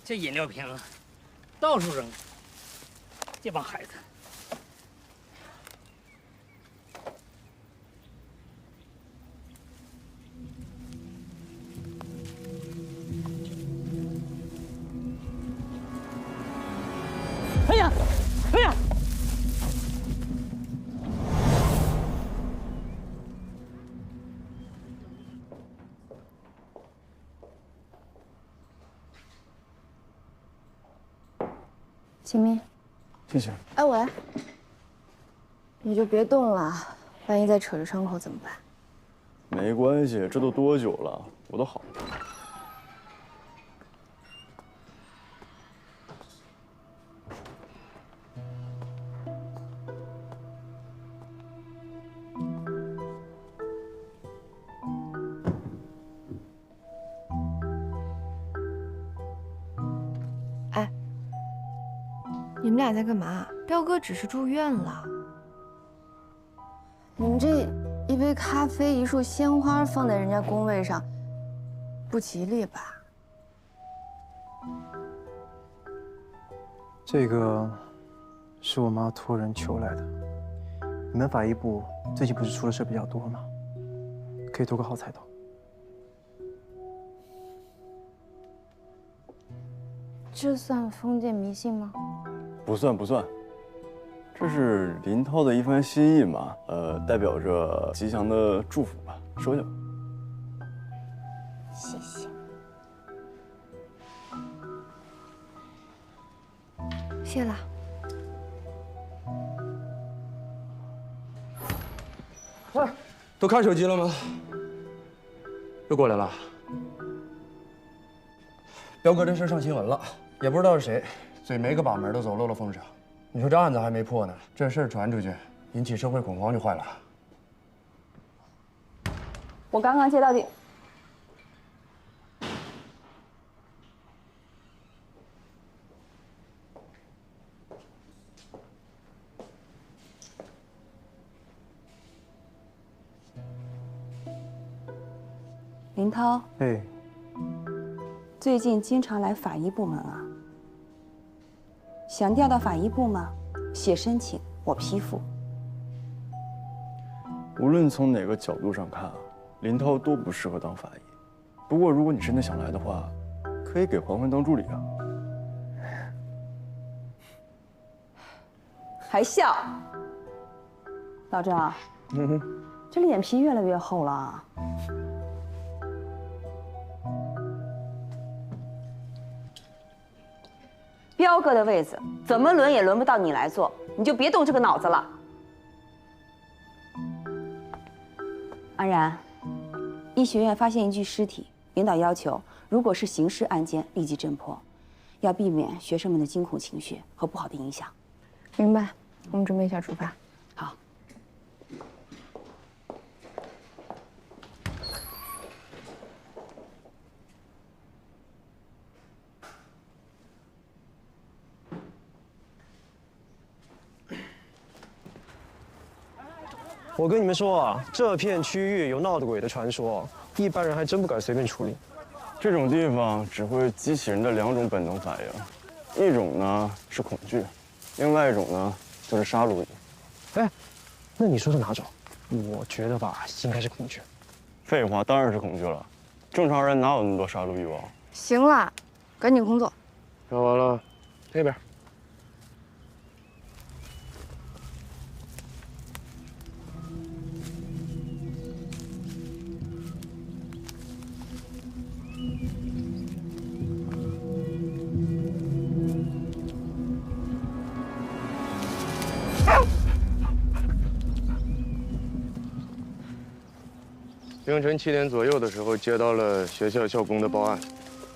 这饮料瓶到处扔，这帮孩子。哎呀，哎呀！ 秦明，谢谢。哎喂，你就别动了，万一再扯着伤口怎么办？没关系，这都多久了，我都好了。哎，你们俩在干嘛？彪哥只是住院了。你们这一杯咖啡、一束鲜花放在人家工位上，不吉利吧？这个是我妈托人求来的。你们法医部最近不是出的事比较多吗？可以图个好彩头。这算封建迷信吗？不算不算，这是林涛的一番心意嘛，代表着吉祥的祝福吧，收下吧。谢谢。谢了。哎，都看手机了吗？又过来了。彪哥这事上新闻了，也不知道是谁，嘴没个把门都走漏了风声。你说这案子还没破呢，这事儿传出去，引起社会恐慌就坏了。我刚刚接到林涛，哎，最近经常来法医部门啊？想调到法医部吗？写申请，我批复。无论从哪个角度上看，林涛都不适合当法医。不过如果你真的想来的话，可以给黄欢当助理啊。还笑？老赵，这脸皮越来越厚了。彪哥的位子怎么轮也轮不到你来做，你就别动这个脑子了。安然，医学院发现一具尸体，领导要求，如果是刑事案件，立即侦破，要避免学生们的惊恐情绪和不好的影响。明白，我们准备一下出发。好。我跟你们说啊，这片区域有闹鬼的传说，一般人还真不敢随便处理。这种地方只会激起人的两种本能反应，一种呢是恐惧，另外一种呢就是杀戮欲。哎，那你说是哪种？我觉得吧，应该是恐惧。废话，当然是恐惧了。正常人哪有那么多杀戮欲望？行了，赶紧工作。看完了，那边。凌晨7点左右的时候，接到了学校校工的报案，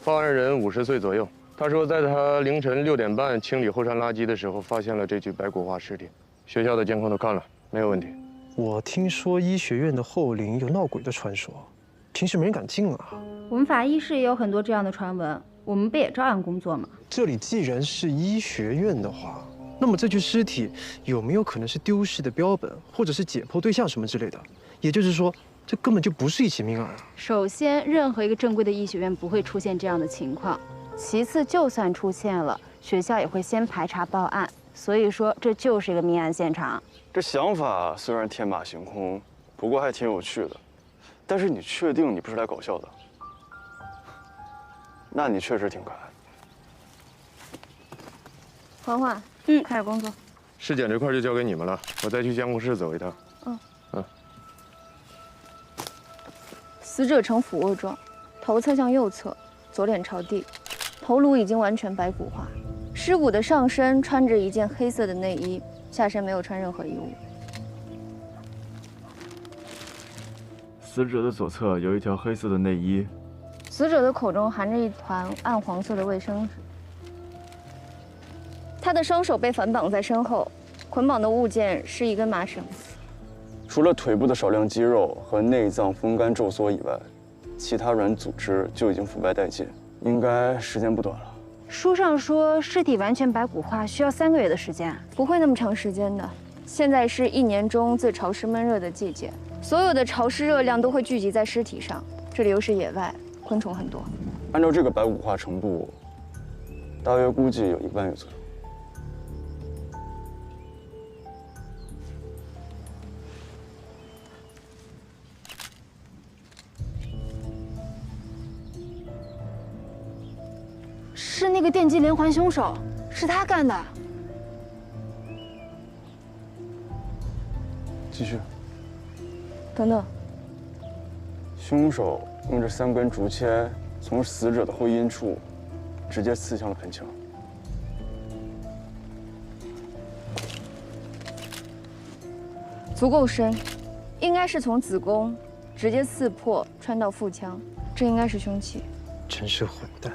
报案人50岁左右。他说，在他凌晨6点半清理后山垃圾的时候，发现了这具白骨化尸体。学校的监控都看了，没有问题。我听说医学院的后陵有闹鬼的传说，平时没人敢进啊。我们法医室也有很多这样的传闻，我们不也照样工作吗？这里既然是医学院的话，那么这具尸体有没有可能是丢失的标本，或者是解剖对象什么之类的？也就是说，这根本就不是一起命案啊！首先，任何一个正规的医学院不会出现这样的情况。其次，就算出现了，学校也会先排查报案。所以说，这就是一个命案现场。这想法虽然天马行空，不过还挺有趣的。但是你确定你不是来搞笑的？那你确实挺可爱。嬛嬛，开始工作。尸检这块就交给你们了，我再去监控室走一趟。死者呈俯卧状，头侧向右侧，左脸朝地，头颅已经完全白骨化。尸骨的上身穿着一件黑色的内衣，下身没有穿任何衣物。死者的左侧有一条黑色的内衣，死者的口中含着一团暗黄色的卫生纸。他的双手被反绑在身后，捆绑的物件是一根麻绳。除了腿部的少量肌肉和内脏风干皱缩以外，其他软组织就已经腐败殆尽，应该时间不短了。书上说尸体完全白骨化需要3个月的时间，不会那么长时间的。现在是1年中最潮湿闷热的季节，所有的潮湿热量都会聚集在尸体上。这里又是野外，昆虫很多。按照这个白骨化程度，大约估计有1个半月左右。是那个电击连环凶手，是他干的。继续。等等，凶手用这3根竹签从死者的会阴处直接刺向了盆腔。足够深，应该是从子宫直接刺破穿到腹腔，这应该是凶器。真是混蛋！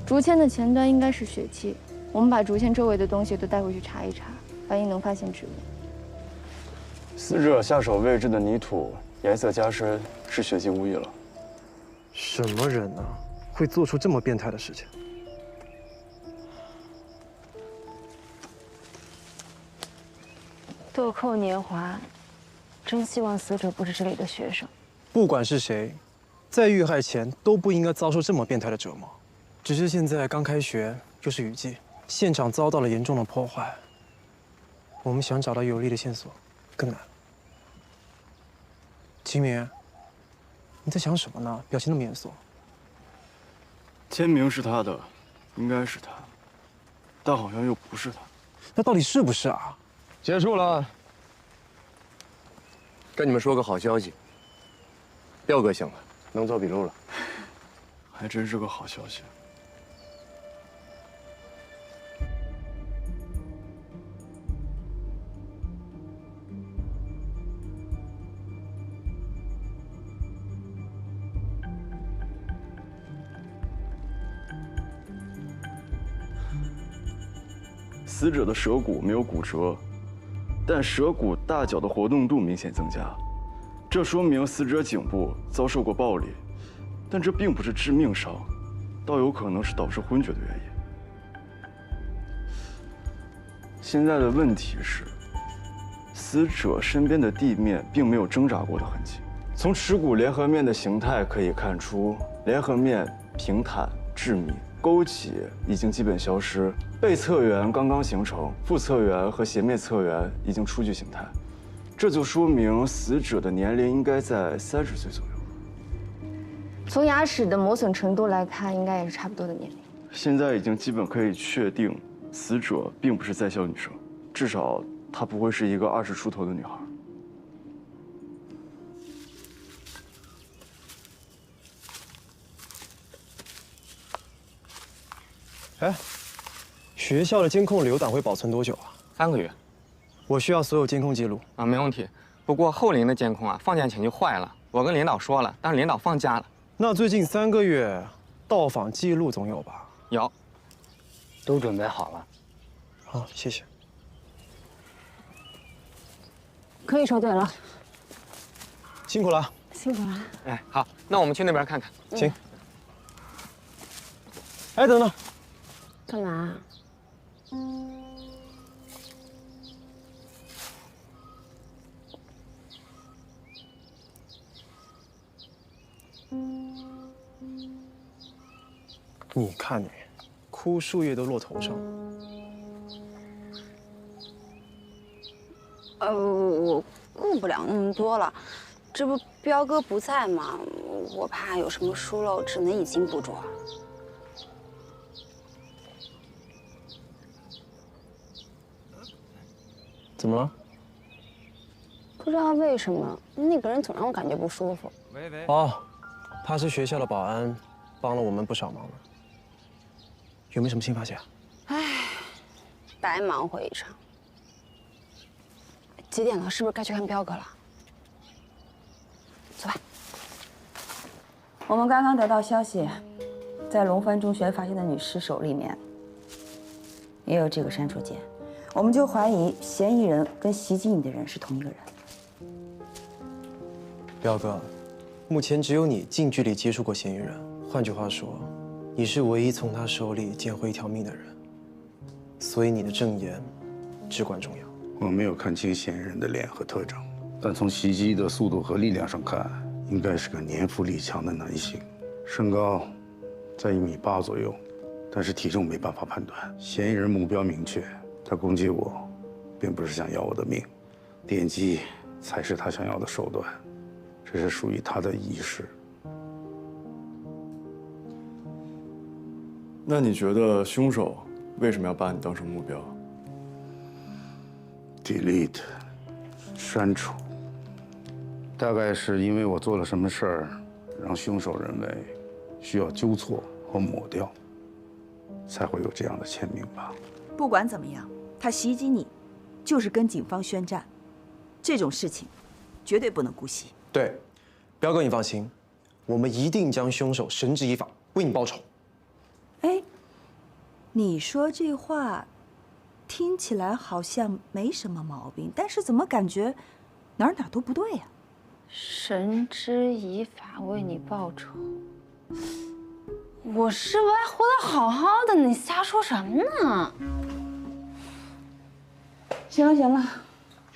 竹签的前端应该是血迹，我们把竹签周围的东西都带回去查一查，万一能发现指纹。死者下手位置的泥土颜色加深，是血迹无疑了。什么人呢，会做出这么变态的事情？豆蔻年华，真希望死者不是这里的学生。不管是谁，在遇害前都不应该遭受这么变态的折磨。只是现在刚开学，又是雨季，现场遭到了严重的破坏，我们想找到有力的线索更难。秦明，你在想什么呢？表情那么严肃。签名是他的，应该是他，但好像又不是他。那到底是不是啊？结束了。跟你们说个好消息，廖哥醒了，能做笔录了。还真是个好消息。死者的舌骨没有骨折，但舌骨大角的活动度明显增加，这说明死者颈部遭受过暴力，但这并不是致命伤，倒有可能是导致昏厥的原因。现在的问题是，死者身边的地面并没有挣扎过的痕迹，从耻骨联合面的形态可以看出，联合面平坦致密。勾起已经基本消失，背侧缘刚刚形成，腹侧缘和斜面侧缘已经初具形态，这就说明死者的年龄应该在30岁左右。从牙齿的磨损程度来看，应该也是差不多的年龄。现在已经基本可以确定，死者并不是在校女生，至少她不会是一个20出头的女孩。哎，学校的监控留档会保存多久啊3个月。我需要所有监控记录啊，没问题。不过后龄的监控啊，放假前就坏了，我跟领导说了，但是领导放假了。那最近3个月到访记录总有吧？有，都准备好了。好，谢谢。可以收队了，辛苦了。辛苦了。哎，好，那我们去那边看看。请。哎，等等。干嘛？你看你，枯树叶都落头上。我顾不了那么多了，这不彪哥不在吗？我怕有什么疏漏，只能以精补拙。怎么了？不知道为什么那个人总让我感觉不舒服。哦，他是学校的保安，帮了我们不少忙呢。有没有什么新发现？唉，白忙活一场。几点了？是不是该去看彪哥了？走吧。我们刚刚得到消息，在龙帆中学发现的女尸首里面也有这个删除键，我们就怀疑嫌疑人跟袭击你的人是同一个人。彪哥，目前只有你近距离接触过嫌疑人，换句话说，你是唯一从他手里捡回一条命的人，所以你的证言至关重要。我没有看清嫌疑人的脸和特征，但从袭击的速度和力量上看，应该是个年富力强的男性，身高在1.8米左右，但是体重没办法判断。嫌疑人目标明确，他攻击我，并不是想要我的命，电击才是他想要的手段，这是属于他的意识。那你觉得凶手为什么要把你当成目标？ delete 删除，大概是因为我做了什么事儿，让凶手认为需要纠错和抹掉，才会有这样的签名吧。不管怎么样，他袭击你，就是跟警方宣战，这种事情绝对不能姑息。对，彪哥你放心，我们一定将凶手绳之以法，为你报仇。哎，你说这话。 听起来好像没什么毛病，但是怎么感觉哪儿都不对呀？绳之以法，为你报仇。我是不是还活得好好的？你瞎说什么呢？行了行了，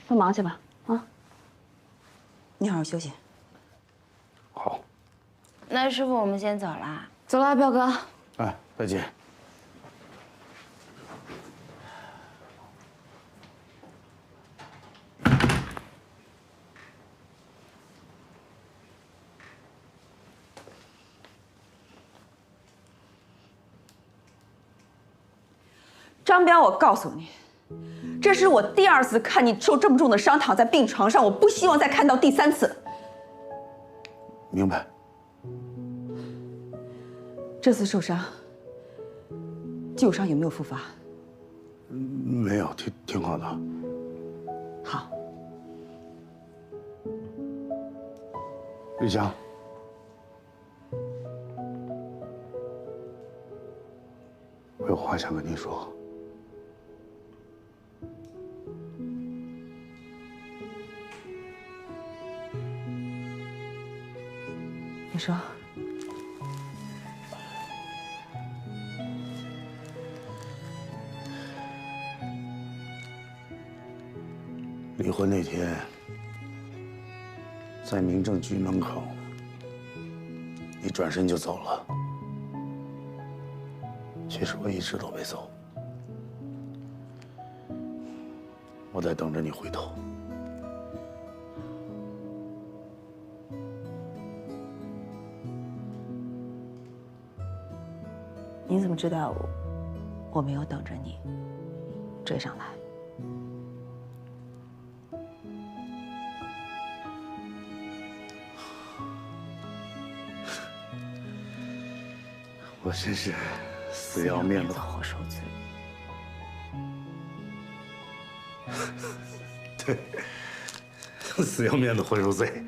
都忙去吧啊！你好好休息。好。那师傅，我们先走啦。走了，彪哥。哎，再见。 张彪，我告诉你，这是我第2次看你受这么重的伤，躺在病床上，我不希望再看到第3次。明白。这次受伤，旧伤有没有复发？没有，挺好的。好。玉香，我有话想跟你说。 你说，离婚那天，在民政局门口，你转身就走了。其实我一直都没走，我在等着你回头。 你怎么知道我没有等着你追上来？我真是死要面子活受罪。对，死要面子活受罪。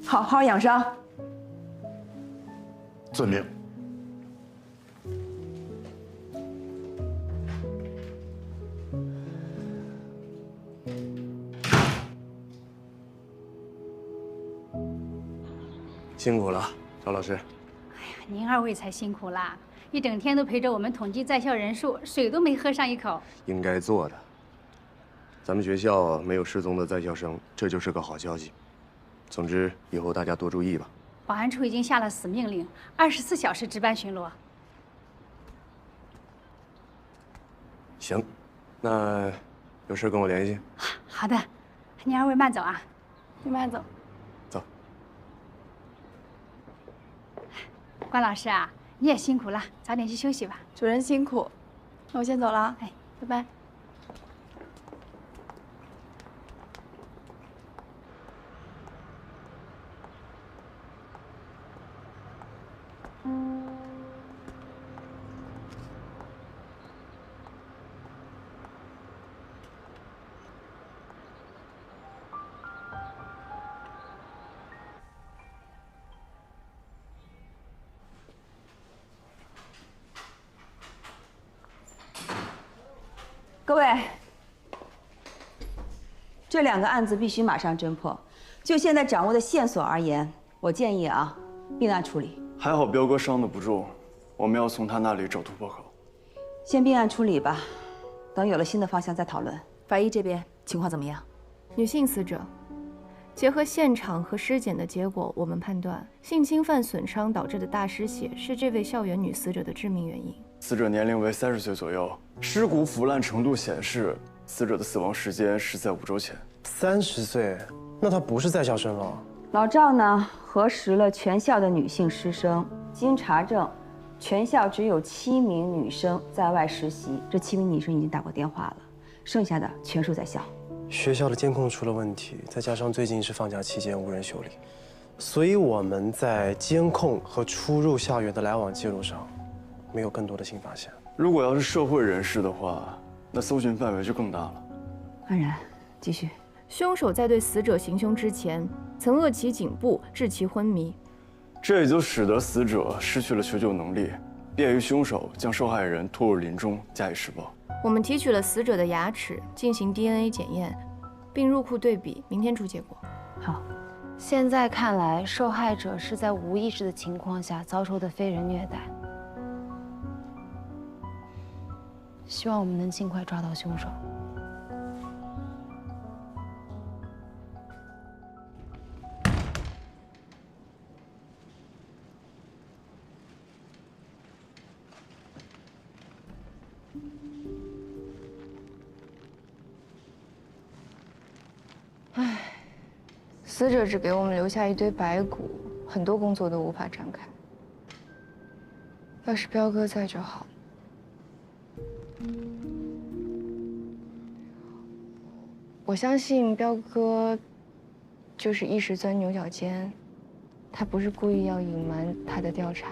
好好养伤。遵命。辛苦了，赵老师。您二位才辛苦啦，一整天都陪着我们统计在校人数，水都没喝上一口。应该做的。咱们学校没有失踪的在校生，这就是个好消息。总之，以后大家多注意吧。保安处已经下了死命令，24小时值班巡逻。行，那有事跟我联系。好的，您二位慢走啊。你慢走。走。关老师啊，你也辛苦了，早点去休息吧。主任辛苦，那我先走了啊。哎，拜拜。各位，这2个案子必须马上侦破。就现在掌握的线索而言，我建议啊，并案处理。还好彪哥伤得不重，我们要从他那里找突破口。先并案处理吧，等有了新的方向再讨论。法医这边情况怎么样？女性死者，结合现场和尸检的结果，我们判断性侵犯损伤导致的大失血是这位校园女死者的致命原因。死者年龄为30岁左右，尸骨腐烂程度显示，死者的死亡时间是在5周前。30岁，那她不是在校生了。老赵呢，核实了全校的女性师生，经查证，全校只有7名女生在外实习，这7名女生已经打过电话了，剩下的全数在校。学校的监控出了问题，再加上最近是放假期间无人修理，所以我们在监控和出入校园的来往记录上，没有更多的新发现。如果要是社会人士的话，那搜寻范围就更大了。安然，继续。凶手在对死者行凶之前，曾扼其颈部，致其昏迷。这也就使得死者失去了求救能力，便于凶手将受害人拖入林中加以施暴。我们提取了死者的牙齿进行 DNA 检验，并入库对比，明天出结果。好。现在看来，受害者是在无意识的情况下遭受的非人虐待。希望我们能尽快抓到凶手。唉，死者只给我们留下一堆白骨，很多工作都无法展开。要是彪哥在就好。我相信彪哥就是一时钻牛角尖，他不是故意要隐瞒他的调查，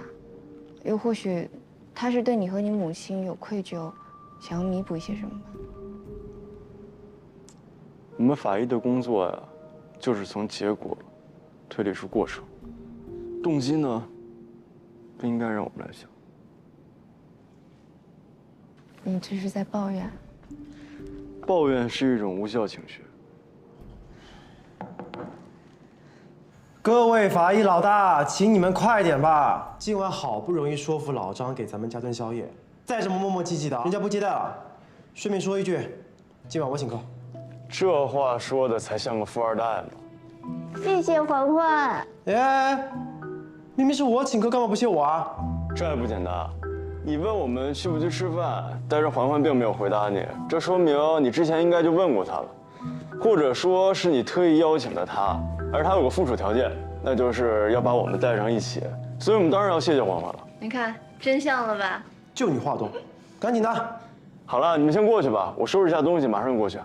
又或许他是对你和你母亲有愧疚，想要弥补一些什么吧。我们法医的工作呀，就是从结果推理出过程，动机呢，不应该让我们来想。你这是在抱怨？抱怨是一种无效情绪。各位法医老大，请你们快点吧！今晚好不容易说服老张给咱们加顿宵夜，再这么磨磨唧唧的，人家不接待了。顺便说一句，今晚我请客。这话说的才像个富二代呢。谢谢环环。哎，明明是我请客，干嘛不谢我啊？这还不简单？你问我们去不去吃饭，但是环环并没有回答你，这说明你之前应该就问过他了，或者说是你特意邀请的他，而他有个附属条件，那就是要把我们带上一起，所以我们当然要谢谢环环了。你看，真像了吧？就你话多，赶紧的。好了，你们先过去吧，我收拾一下东西，马上就过去。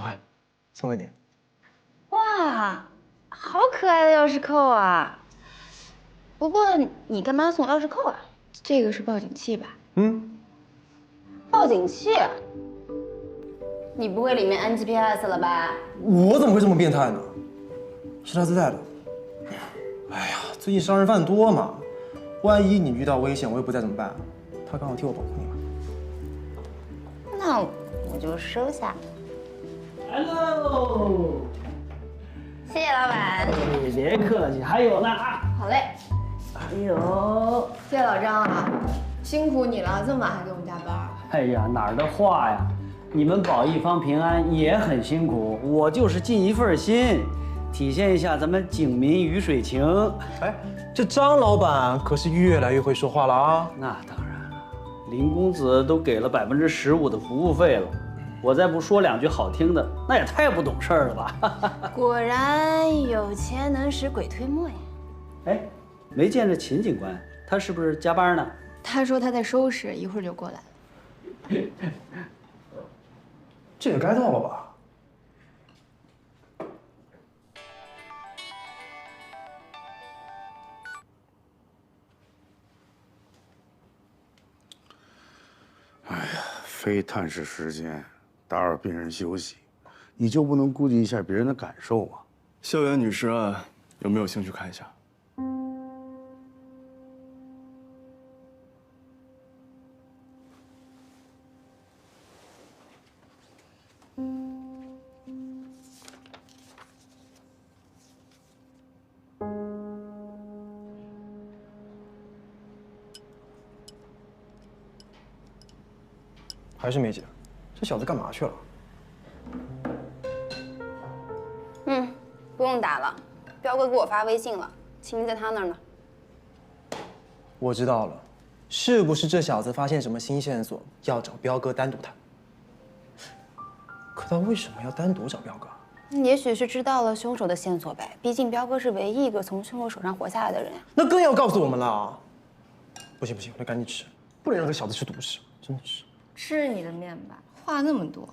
快，送给你。哇，好可爱的钥匙扣啊！不过你干嘛送钥匙扣啊？这个是报警器吧？报警器？你不会里面安 GPS 了吧？我怎么会这么变态呢？是他自带的。哎呀，最近杀人犯多嘛，万一你遇到危险，我也不在怎么办？他刚好替我保护你嘛。那我就收下。来喽！谢谢老板。别客气，还有呢啊！好嘞。哎呦，谢谢老张啊，辛苦你了，这么晚还给我们加班。哎呀，哪儿的话呀！你们保一方平安也很辛苦，我就是尽一份心，体现一下咱们警民鱼水情。哎，这张老板可是越来越会说话了啊！那当然了，林公子都给了15%的服务费了，我再不说两句好听的，那也太不懂事儿了吧！果然有钱能使鬼推磨呀。哎，没见着秦警官，他是不是加班呢？他说他在收拾，一会儿就过来了。这也该到了吧？哎呀，非探视时间，打扰病人休息，你就不能顾及一下别人的感受吗？校园女尸案有没有兴趣看一下？还是没解，这小子干嘛去了？不用打了，彪哥给我发微信了，青青在他那儿呢。我知道了，是不是这小子发现什么新线索，要找彪哥单独谈？可他为什么要单独找彪哥？也许是知道了凶手的线索呗，毕竟彪哥是唯一一个从凶手手上活下来的人呀。那更要告诉我们了。不行不行，我得赶紧吃，不能让这小子吃独食，真的是。吃你的面吧，话那么多，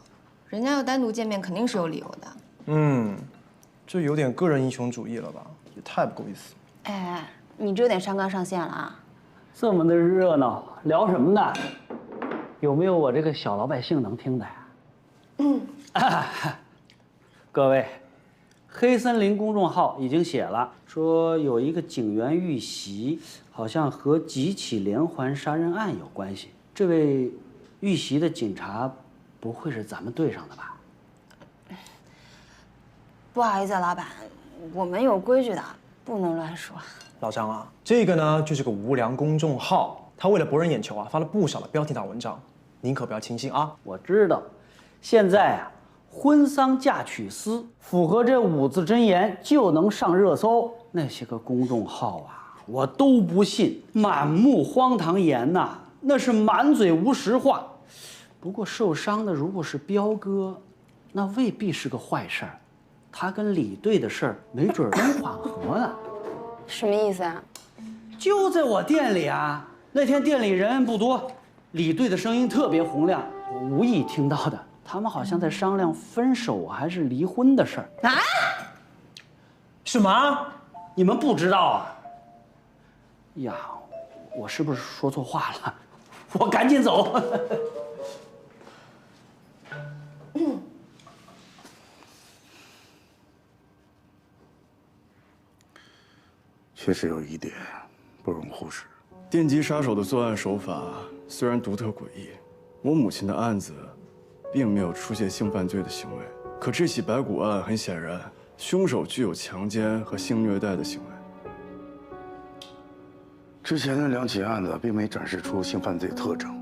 人家要单独见面肯定是有理由的。这有点个人英雄主义了吧？也太不够意思。哎，你这有点上纲上线了啊！这么的热闹，聊什么呢？有没有我这个小老百姓能听的呀？各位，黑森林公众号已经写了，说有一个警员遇袭，好像和几起连环杀人案有关系。这位遇袭的警察，不会是咱们队上的吧？不好意思，老板，我们有规矩的，不能乱说。老张啊，这个呢就是个无良公众号，他为了博人眼球啊，发了不少的标题党文章，您可不要轻信啊。我知道，现在啊，婚丧嫁娶丝符合这5字真言就能上热搜。那些个公众号啊，我都不信，满目荒唐言呐，那是满嘴无实话。不过受伤的如果是彪哥，那未必是个坏事儿。他跟李队的事儿没准能缓和呢。什么意思啊？就在我店里啊，那天店里人不多，李队的声音特别洪亮，我无意听到的。他们好像在商量分手还是离婚的事儿啊？什么？你们不知道啊？呀，我是不是说错话了？我赶紧走。确实有一点不容忽视。电击杀手的作案手法虽然独特诡异，我母亲的案子并没有出现性犯罪的行为，可这起白骨案很显然，凶手具有强奸和性虐待的行为。之前的2起案子并没展示出性犯罪特征，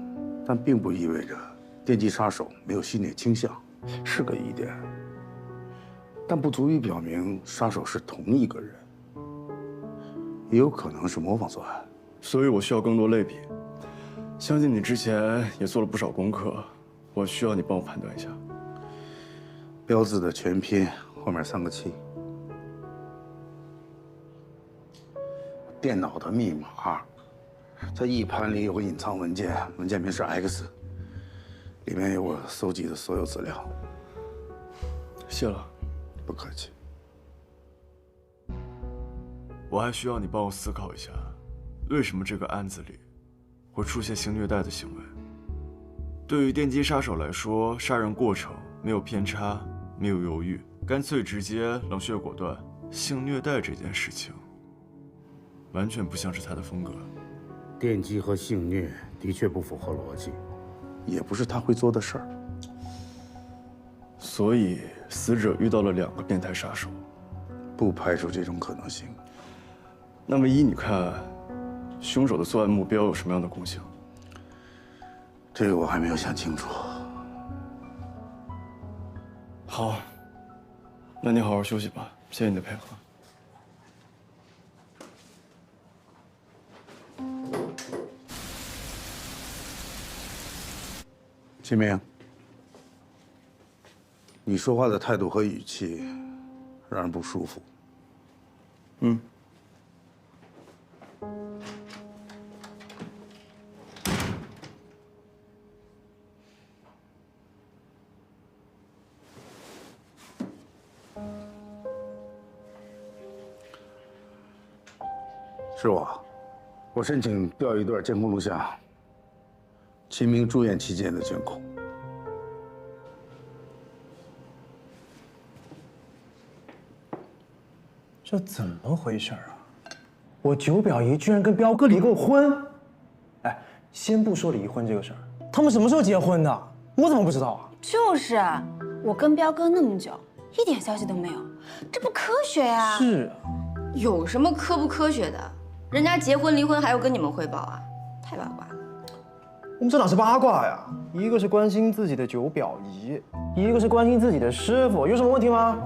但并不意味着电击杀手没有性虐倾向，是个疑点，但不足以表明杀手是同一个人。也有可能是模仿作案，所以我需要更多类比。相信你之前也做了不少功课，我需要你帮我判断一下。标字的全拼后面3个7。电脑的密码，在E盘里有个隐藏文件，文件名是 X， 里面有我搜集的所有资料。谢了。不客气。我还需要你帮我思考一下，为什么这个案子里会出现性虐待的行为？对于电击杀手来说，杀人过程没有偏差，没有犹豫，干脆直接，冷血果断。性虐待这件事情，完全不像是他的风格。电击和性虐的确不符合逻辑，也不是他会做的事儿。所以，死者遇到了2个变态杀手，不排除这种可能性。那么依你看，凶手的作案目标有什么样的共性？这个我还没有想清楚。好，那你好好休息吧，谢谢你的配合。秦明，你说话的态度和语气让人不舒服。嗯。是我申请调一段监控录像，秦明住院期间的监控。这怎么回事啊？我九表姨居然跟彪哥离过婚！哎，先不说离婚这个事儿，他们什么时候结婚的？我怎么不知道啊？就是啊，我跟彪哥那么久，一点消息都没有，这不科学呀！是啊，有什么科不科学的？人家结婚离婚还要跟你们汇报啊？太八卦了。我们这哪是八卦呀？一个是关心自己的九表姨，一个是关心自己的师傅，有什么问题吗？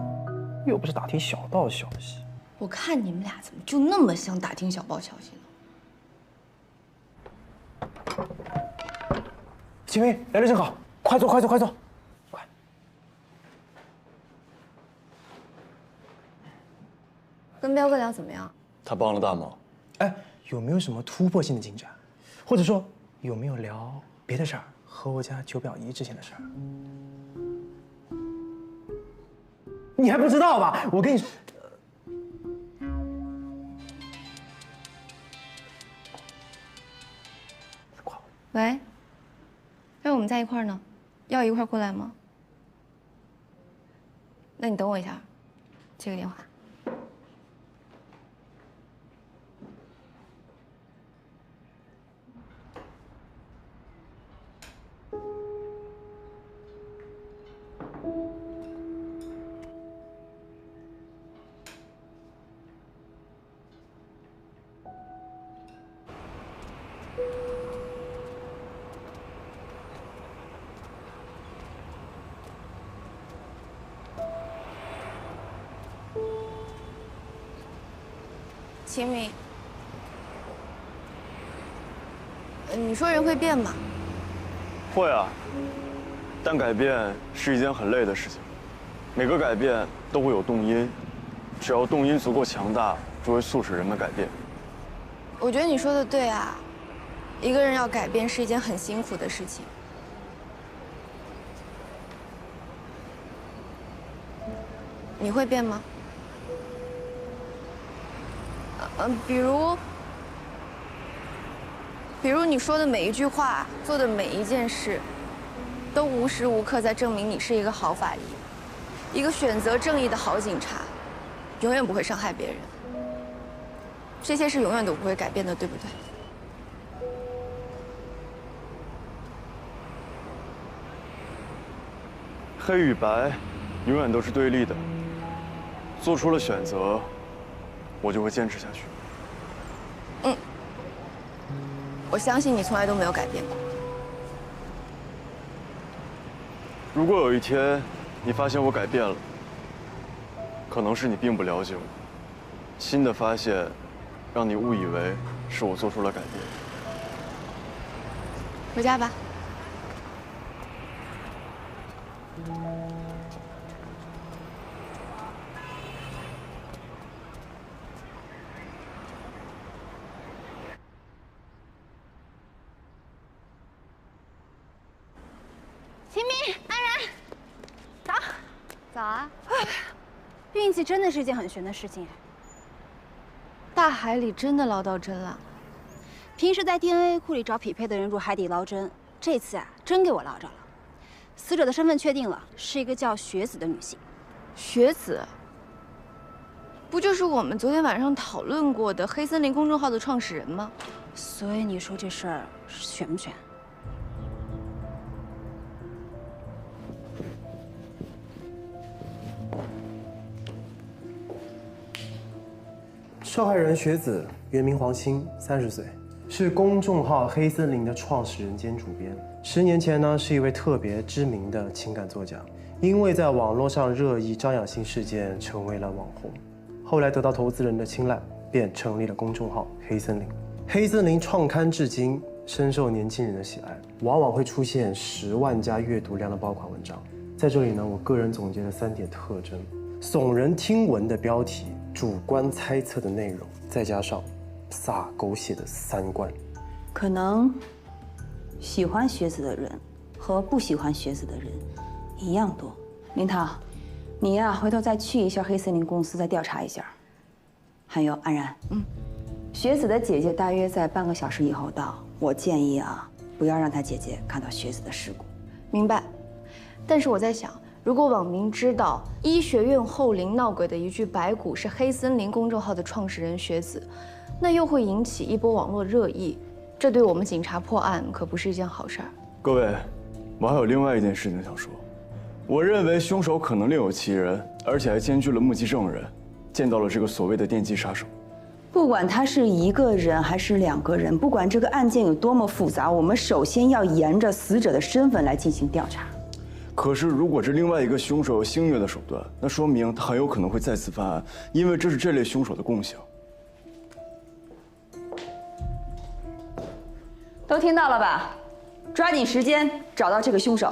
又不是打听小道消息。我看你们俩怎么就那么像打听小报消息呢？秦明来得正好，快坐，快坐，快坐，快！跟彪哥聊怎么样？他帮了大忙。哎，有没有什么突破性的进展？或者说有没有聊别的事儿？和我家九表姨之前的事儿？你还不知道吧？我跟你说。喂，哎，我们在一块儿呢，要一块儿过来吗？那你等我一下，接个电话。秦明，你说人会变吗？会啊，但改变是一件很累的事情。每个改变都会有动因，只要动因足够强大，就会促使人们改变。我觉得你说的对啊，一个人要改变是一件很辛苦的事情。你会变吗？比如你说的每一句话，做的每一件事，都无时无刻在证明你是一个好法医，一个选择正义的好警察，永远不会伤害别人。这些是永远都不会改变的，对不对？黑与白，永远都是对立的。做出了选择，我就会坚持下去。我相信你从来都没有改变过。如果有一天你发现我改变了，可能是你并不了解我，新的发现让你误以为是我做出了改变。回家吧。秦明、安然，走，走。早啊！运气真的是一件很悬的事情。大海里真的捞到针了。平时在 DNA 库里找匹配的人入海底捞针，这次啊，真给我捞着了。死者的身份确定了，是一个叫雪子的女性。雪子，不就是我们昨天晚上讨论过的黑森林公众号的创始人吗？所以你说这事儿悬不悬？受害人雪子，原名黄鑫，30岁，是公众号黑森林的创始人兼主编。10年前呢，是一位特别知名的情感作家，因为在网络上热议张养欣事件，成为了网红。后来得到投资人的青睐，便成立了公众号黑森林。黑森林创刊至今，深受年轻人的喜爱，往往会出现10万加阅读量的爆款文章。在这里呢，我个人总结了3点特征：耸人听闻的标题，主观猜测的内容，再加上撒狗血的3观。可能喜欢雪子的人和不喜欢雪子的人一样多。林涛，你呀，回头再去一下黑森林公司，再调查一下。还有安然，雪子的姐姐大约在半个小时以后到。我建议啊，不要让她姐姐看到雪子的事故。明白。但是我在想，如果网民知道医学院后林闹鬼的一具白骨是黑森林公众号的创始人雪子，那又会引起一波网络热议，这对我们警察破案可不是一件好事儿。各位，我还有另外一件事情想说，我认为凶手可能另有其人，而且还兼具了目击证人，见到了这个所谓的电击杀手。不管他是1个人还是2个人，不管这个案件有多么复杂，我们首先要沿着死者的身份来进行调查。可是，如果这另外一个凶手有性虐的手段，那说明他很有可能会再次犯案，因为这是这类凶手的共性。都听到了吧？抓紧时间找到这个凶手。